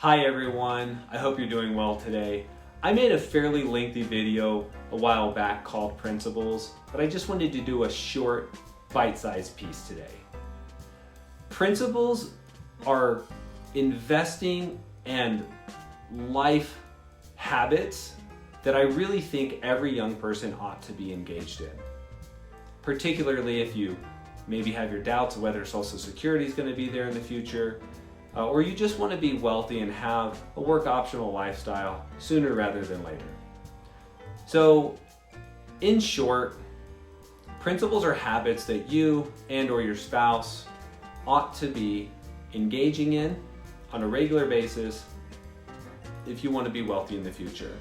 Hi everyone, I hope you're doing well today. I made a fairly lengthy video a while back called Principles, but I just wanted to do a short, bite-sized piece today. Principles are investing and life habits that I really think every young person ought to be engaged in. Particularly if you maybe have your doubts of whether Social Security is going to be there in the future, or you just want to be wealthy and have a work optional lifestyle sooner rather than later. So, in short, principles are habits that you and or your spouse ought to be engaging in on a regular basis if you want to be wealthy in the future.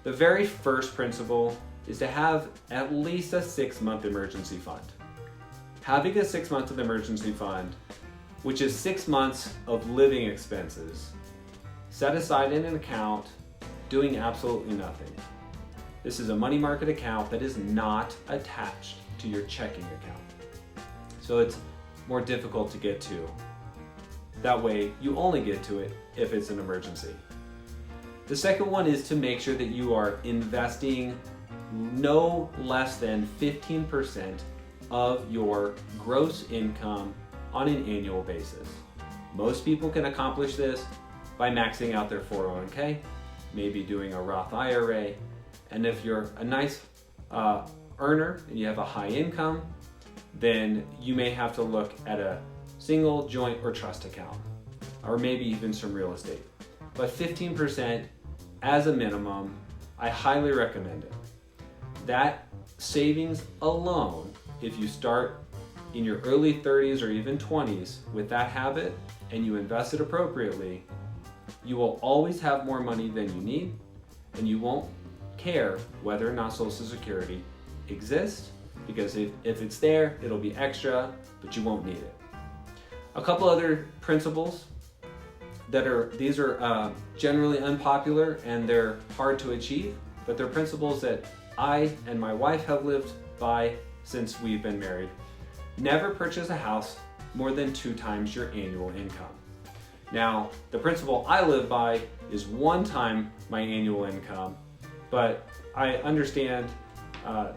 The very first principle is to have at least a 6-month emergency fund. Having a 6-month emergency fund, which is 6 months of living expenses, set aside in an account, doing absolutely nothing. This is a money market account that is not attached to your checking account. So it's more difficult to get to. That way, you only get to it if it's an emergency. The second one is to make sure that you are investing no less than 15% of your gross income on an annual basis. Most people can accomplish this by maxing out their 401k, maybe doing a Roth IRA, and if you're a nice earner and you have a high income, then you may have to look at a single, joint, or trust account, or maybe even some real estate. But 15% as a minimum, I highly recommend it. That savings alone, if you start in your early 30s or even 20s with that habit and you invest it appropriately, you will always have more money than you need, and you won't care whether or not Social Security exists, because if it's there, it'll be extra, but you won't need it. A couple other principles these are generally unpopular and they're hard to achieve, but they're principles that I and my wife have lived by since we've been married. Never purchase a house more than 2 times your annual income. Now, the principle I live by is 1 time my annual income, but I understand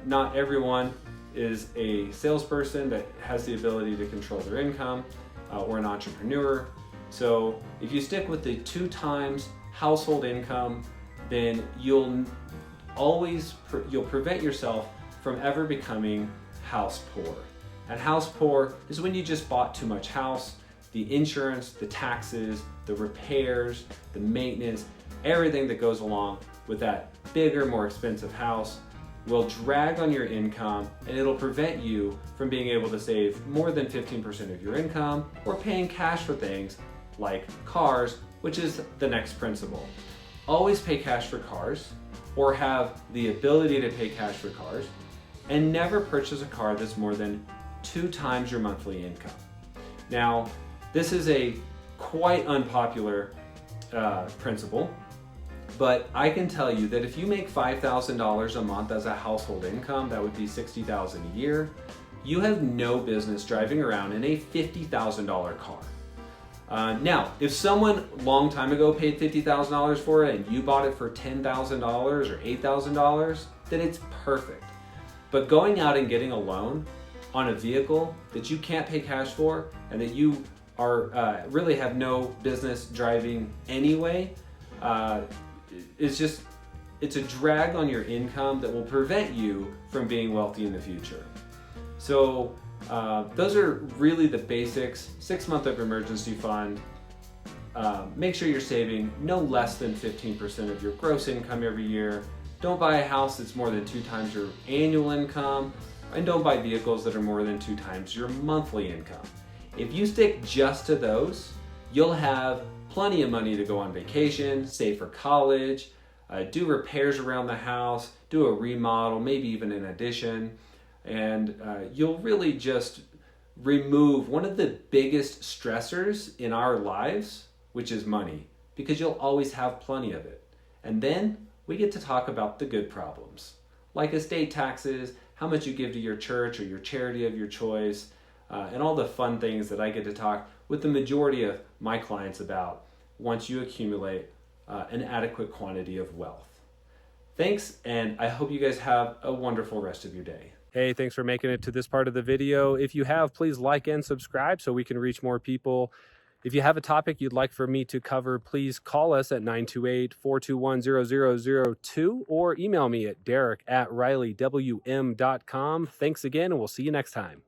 not everyone is a salesperson that has the ability to control their income or an entrepreneur. So if you stick with the 2 times household income, then you'll prevent yourself from ever becoming house poor. And house poor is when you just bought too much house. The insurance, the taxes, the repairs, the maintenance, everything that goes along with that bigger, more expensive house will drag on your income, and it'll prevent you from being able to save more than 15% of your income or paying cash for things like cars, which is the next principle. Always pay cash for cars, or have the ability to pay cash for cars, and never purchase a car that's more than 2 times your monthly income. Now, this is a quite unpopular principle, but I can tell you that if you make $5,000 a month as a household income, that would be $60,000 a year, you have no business driving around in a $50,000 car. Now, if someone long time ago paid $50,000 for it and you bought it for $10,000 or $8,000, then it's perfect. But going out and getting a loan on a vehicle that you can't pay cash for and that you are really have no business driving anyway, it's a drag on your income that will prevent you from being wealthy in the future. So those are really the basics. 6-month of emergency fund. Make sure you're saving no less than 15% of your gross income every year. Don't buy a house that's more than 2 times your annual income, and don't buy vehicles that are more than 2 times your monthly income. If you stick just to those, you'll have plenty of money to go on vacation, save for college, do repairs around the house, do a remodel, maybe even an addition, and you'll really just remove one of the biggest stressors in our lives, which is money, because you'll always have plenty of it. And then we get to talk about the good problems, like estate taxes, how much you give to your church or your charity of your choice, and all the fun things that I get to talk with the majority of my clients about once you accumulate an adequate quantity of wealth. Thanks, and I hope you guys have a wonderful rest of your day. Hey, thanks for making it to this part of the video. If you have, please like and subscribe so we can reach more people. If you have a topic you'd like for me to cover, please call us at 928-421-0002 or email me at derrick@rileywm.com. Thanks again, and we'll see you next time.